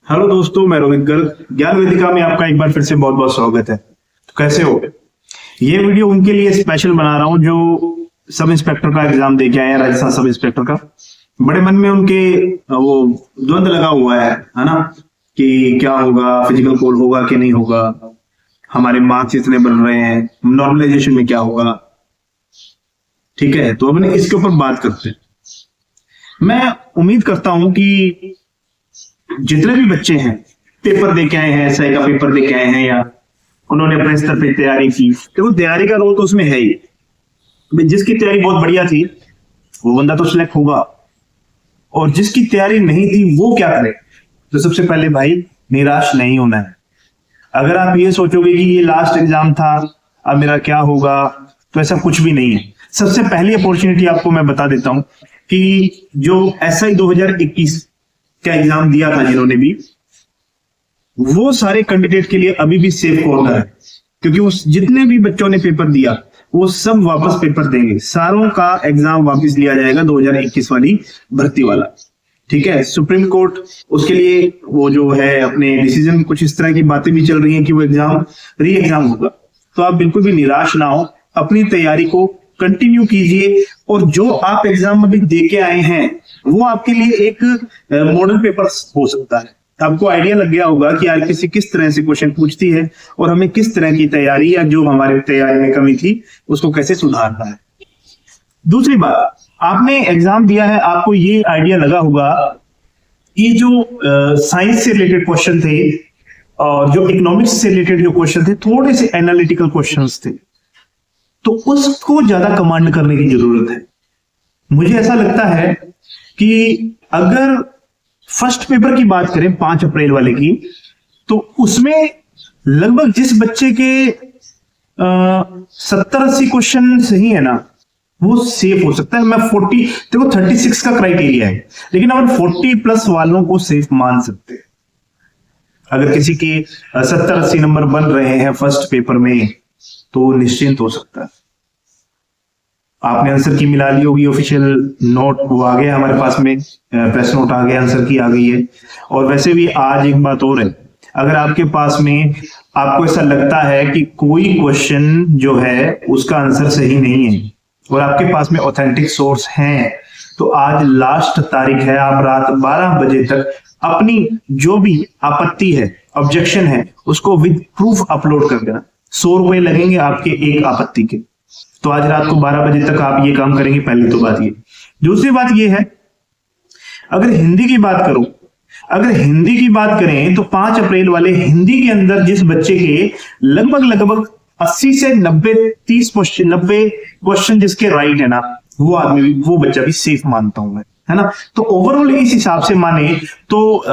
Hello दोस्तों, मैं रोहित गर्ग। ज्ञान वेदिका में आपका एक बार फिर से बहुत बहुत स्वागत है। तो कैसे हो? ये वीडियो उनके लिए स्पेशल बना रहा हूं जो सब इंस्पेक्टर का एग्जाम दे के आए हैं, राजस्थान सब इंस्पेक्टर का। बड़े मन में उनके वो द्वंद लगा हुआ है ना, कि क्या होगा, फिजिकल कोड होगा कि नहीं होगा, हमारे मार्क्स इतने बन रहे हैं, नॉर्मलाइजेशन में क्या होगा। ठीक है, तो अपने इसके ऊपर बात करते हैं। मैं उम्मीद करता हूं कि जितने भी बच्चे हैं पेपर दे के आए हैं, एसआई का पेपर दे के आए हैं, या उन्होंने अपने स्तर पे तैयारी की, तो तैयारी का रोल तो उसमें है ही। जिसकी तैयारी बहुत बढ़िया थी वो बंदा तो सिलेक्ट होगा, और जिसकी तैयारी नहीं थी वो क्या करे? तो सबसे पहले भाई, निराश नहीं होना है। अगर आप ये सोचोगे कि ये लास्ट एग्जाम था, अब मेरा क्या होगा, तो ऐसा कुछ भी नहीं है। सबसे पहली अपॉर्चुनिटी आपको मैं बता देता हूं कि जो एसआई 2021 का एग्जाम दिया था जिन्होंने भी, वो सारे कैंडिडेट के लिए अभी भी सेफ कॉर्नर है, क्योंकि उस जितने भी बच्चों ने पेपर दिया वो सब वापस पेपर देंगे। सारों का एग्जाम वापस लिया जाएगा 2021 वाली भर्ती वाला। ठीक है, सुप्रीम कोर्ट उसके लिए वो जो है अपने डिसीजन, कुछ इस तरह की बातें भी चल रही हैं कि वो एग्जाम री एग्जाम होगा। तो आप बिल्कुल भी निराश ना हो, अपनी तैयारी को कंटिन्यू कीजिए, और जो आप एग्जाम अभी दे के आए हैं वो आपके लिए एक मॉडल पेपर हो सकता है। आपको आइडिया लग गया होगा कि आरपीसी किस तरह से क्वेश्चन पूछती है, और हमें किस तरह की तैयारी, या जो हमारे तैयारी में कमी थी उसको कैसे सुधारना है। दूसरी बात, आपने एग्जाम दिया है, आपको ये आइडिया लगा होगा कि जो साइंस से रिलेटेड क्वेश्चन थे और जो इकोनॉमिक्स से रिलेटेड जो क्वेश्चन थे, थोड़े से एनालिटिकल क्वेश्चंस थे, तो उसको ज्यादा कमांड करने की जरूरत है। मुझे ऐसा लगता है कि अगर फर्स्ट पेपर की बात करें 5 अप्रैल वाले की, तो उसमें लगभग जिस बच्चे के 70-80 क्वेश्चन सही है ना, वो सेफ हो सकता है। मैं 40, देखो 36 का क्राइटेरिया है, लेकिन अपन 40+ वालों को सेफ मान सकते हैं। अगर किसी के 70-80 नंबर बन रहे हैं फर्स्ट पेपर में, तो निश्चिंत हो सकता है। आपने आंसर की मिला ली होगी, ऑफिशियल नोट वो आ गया हमारे पास में, प्रेस नोट आ गया, आंसर की आ गई है। और वैसे भी आज एक बात और है, अगर आपके पास में आपको ऐसा लगता है कि कोई क्वेश्चन जो है उसका आंसर सही नहीं है और आपके पास में ऑथेंटिक सोर्स हैं, तो आज लास्ट तारीख है। आप रात 12 बजे तक अपनी जो भी आपत्ति है, ऑब्जेक्शन है, उसको विद प्रूफ अपलोड कर देना। 100 रुपए लगेंगे आपके एक आपत्ति के। तो आज रात को 12 बजे तक आप ये काम करेंगे, पहली तो बात ये। दूसरी बात ये है, अगर हिंदी की बात करें तो 5 अप्रैल वाले हिंदी के अंदर जिस बच्चे के लगभग 80 से 90 क्वेश्चन जिसके राइट है ना, वो बच्चा भी सेफ मानता हूं मैं, है ना। तो ओवरऑल इस हिसाब से माने तो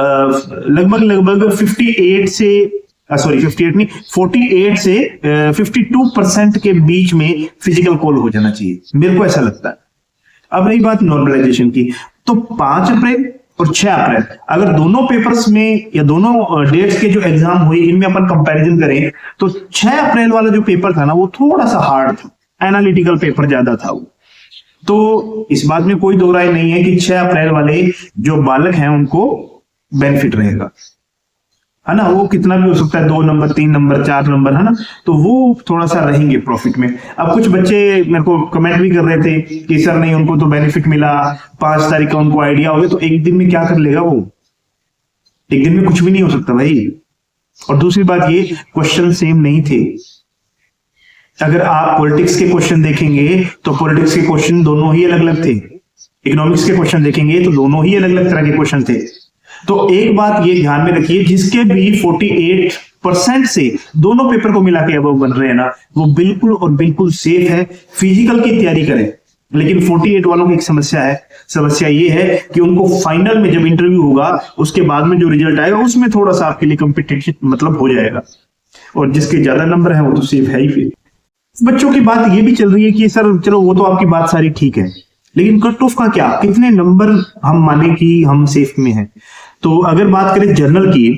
लगभग 58 से 48 से 52% के बीच में फिजिकल कॉल हो जाना चाहिए, मेरे को ऐसा लगता है। अब रही बात नॉर्मलाइजेशन की, तो 5 अप्रैल और 6 अप्रैल अगर दोनों पेपर्स में या दोनों डेट्स के जो एग्जाम हुए इनमें अपन कंपैरिजन करें, तो 6 अप्रैल वाला जो पेपर था ना, वो थोड़ा सा हार्ड था, एनालिटिकल पेपर ज्यादा था वो। तो इस बात में कोई दो राय नहीं है कि 6 अप्रैल वाले जो बालक हैं उनको बेनिफिट रहेगा, है ना। वो कितना भी हो सकता है, 2 नंबर, 3 नंबर, 4 नंबर, है ना, तो वो थोड़ा सा रहेंगे प्रॉफिट में। अब कुछ बच्चे मेरे को कमेंट भी कर रहे थे कि सर नहीं, उनको तो बेनिफिट मिला, 5 तारीख का उनको आइडिया हो गया, तो एक दिन में क्या कर लेगा वो? एक दिन में कुछ भी नहीं हो सकता भाई। और दूसरी बात ये, क्वेश्चन सेम नहीं थे। अगर आप पॉलिटिक्स के क्वेश्चन देखेंगे तो पॉलिटिक्स के क्वेश्चन दोनों ही अलग अलग थे, इकोनॉमिक्स के क्वेश्चन देखेंगे तो दोनों ही अलग अलग तरह के क्वेश्चन थे। तो एक बात ये ध्यान में रखिए, जिसके भी 48% से दोनों पेपर को मिला के अबव बन रहे हैं ना, वो बिल्कुल और बिल्कुल सेफ है। फिजिकल की तैयारी करें, लेकिन 48 वालों की एक समस्या ये है कि उनको फाइनल में जब इंटरव्यू होगा उसके बाद में जो रिजल्ट आएगा उसमें थोड़ा सा आपके लिए कंपटीशन मतलब हो जाएगा, और जिसके ज्यादा नंबर है वो तो सेफ है ही। फिर बच्चों की बात ये भी चल रही है कि सर चलो वो तो आपकी बात सारी ठीक है, लेकिन कट ऑफ का क्या, कितने नंबर हम माने कि हम सेफ में हैं। तो अगर बात करें जर्नल की,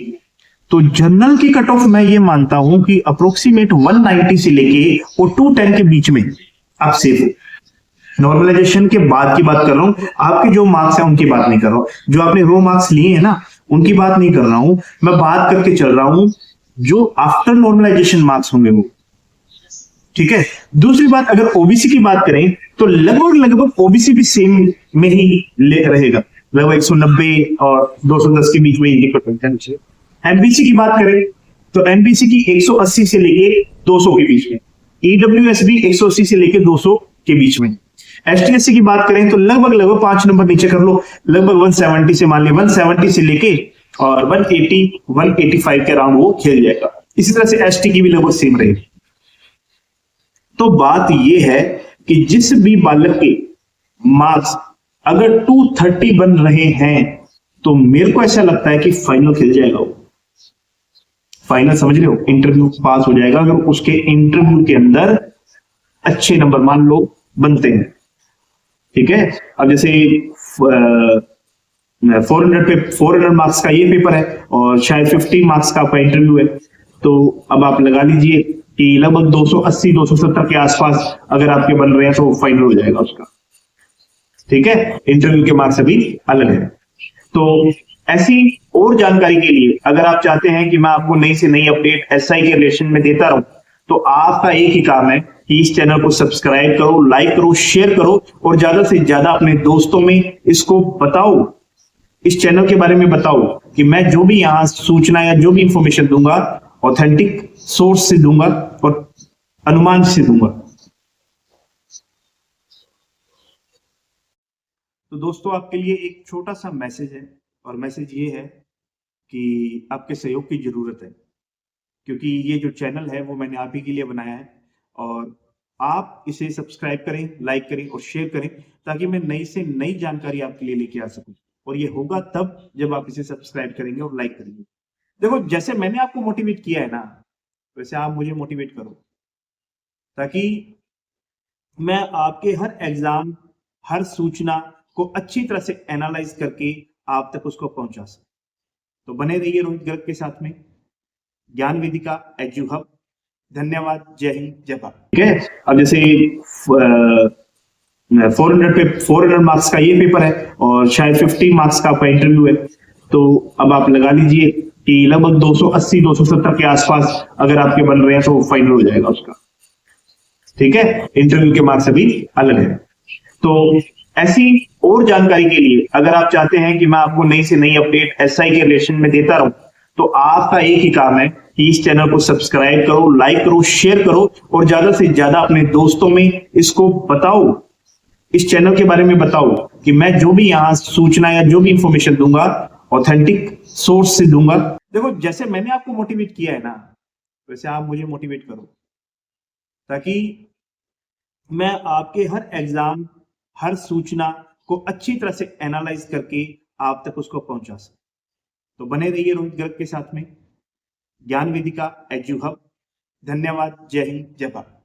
तो जर्नल की कट ऑफ मैं ये मानता हूं कि अप्रोक्सीमेट 190 से लेके और 210 के बीच में आप सेफ हो। नॉर्मलाइजेशन के बाद की बात कर रहा हूं, आपके जो मार्क्स हैं उनकी बात नहीं कर रहा हूं। जो आपने रो मार्क्स लिए हैं ना, उनकी बात नहीं कर रहा हूं, मैं बात करके चल रहा हूं जो आफ्टर नॉर्मलाइजेशन मार्क्स होंगे वो। ठीक है। दूसरी बात, अगर ओबीसी की बात करें तो लगभग लगभग ओबीसी भी सेम में ही ले रहेगा, लगभग 190 और 210 के बीच में इंडिपेंडेंट है। एमबीसी की बात करें तो एमबीसी की 180 से लेके 200 के बीच में, ईडब्ल्यूएस भी 180 से लेके 200 के बीच में। एसटीएससी की बात करें तो लगभग लगभग 5 नंबर नीचे कर लो, लगभग 170 से, मान लिया 170 से लेके और 180 185 के अराउंड वो खेल जाएगा। इसी तरह से एसटी की भी लगभग सेम रहेगी। तो बात यह है कि जिस भी बालक के मार्क्स अगर 230 बन रहे हैं तो मेरे को ऐसा लगता है कि फाइनल खेल जाएगा वो। फाइनल समझ रहे हो, इंटरव्यू पास हो जाएगा अगर उसके इंटरव्यू के अंदर अच्छे नंबर मान लो बनते हैं। ठीक है। अब जैसे 400 मार्क्स का ये पेपर है और शायद 50 मार्क्स का आपका इंटरव्यू है, तो अब आप लगा लीजिए कि लगभग 280 270 के आसपास अगर आपके बन रहे हैं तो फाइनल हो जाएगा उसका। ठीक है। इंटरव्यू के मार्क्स अभी अलग है। तो ऐसी और जानकारी के लिए अगर आप चाहते हैं कि मैं आपको नई से नई अपडेट एसआई के रिलेशन में देता रहूं, तो आपका एक ही काम है कि इस चैनल को सब्सक्राइब करो, लाइक करो, शेयर करो और ज्यादा से ज्यादा अपने दोस्तों में इसको बताओ, इस चैनल के बारे में बताओ कि मैं जो भी यहां सूचना या जो भी इंफॉर्मेशन दूंगा ऑथेंटिक सोर्स से दूंगा और अनुमान से दूंगा। तो दोस्तों, आपके लिए एक छोटा सा मैसेज है और मैसेज ये है कि आपके सहयोग की जरूरत है, क्योंकि ये जो चैनल है वो मैंने आप ही के लिए बनाया है और आप इसे सब्सक्राइब करें, लाइक करें और शेयर करें ताकि मैं नई से नई जानकारी आपके लिए लेके आ सकूं। और ये होगा तब जब आप इसे सब्सक्राइब करेंगे और लाइक करेंगे। देखो, जैसे मैंने आपको मोटिवेट किया है ना, वैसे आप मुझे मोटिवेट करो ताकि मैं आपके हर एग्जाम, हर सूचना को अच्छी तरह से एनालाइज करके आप तक उसको पहुंचा सकूं। तो बने रहिए रोहित गर्ग के साथ में, ज्ञान वेदिका एजू हब। धन्यवाद। जय हिंद, जय भारत। ठीक है। अब जैसे 400 मार्क्स का ये पेपर है और शायद 50 मार्क्स का आपका इंटरव्यू है, तो अब आप लगा लीजिए कि लगभग 280 270 के आसपास अगर आपके बन रहे हैं तो फाइनल हो जाएगा उसका। ठीक है। इंटरव्यू के मार्क्स अभी अलग है। तो ऐसी और जानकारी के लिए अगर आप चाहते हैं कि मैं आपको नई से नई अपडेट एसआई के रिलेशन में देता रहूं, तो आपका एक ही काम है कि इस चैनल को सब्सक्राइब करो, लाइक करो, शेयर करो और ज्यादा से ज्यादा अपने दोस्तों में इसको बताओ, इस चैनल के बारे में बताओ कि मैं जो भी यहां सूचना या जो भी इंफॉर्मेशन दूंगा ऑथेंटिक सोर्स से दूंगा। देखो, जैसे मैंने आपको मोटिवेट किया है ना, वैसे आप मुझे मोटिवेट करो ताकि मैं आपके हर एग्जाम, हर सूचना को अच्छी तरह से एनालाइज करके आप तक उसको पहुंचा सकूं। तो बने रहिए रोहित गर्ग के साथ में, ज्ञान वेदिका एजू हब। धन्यवाद। जय हिंद, जय भारत।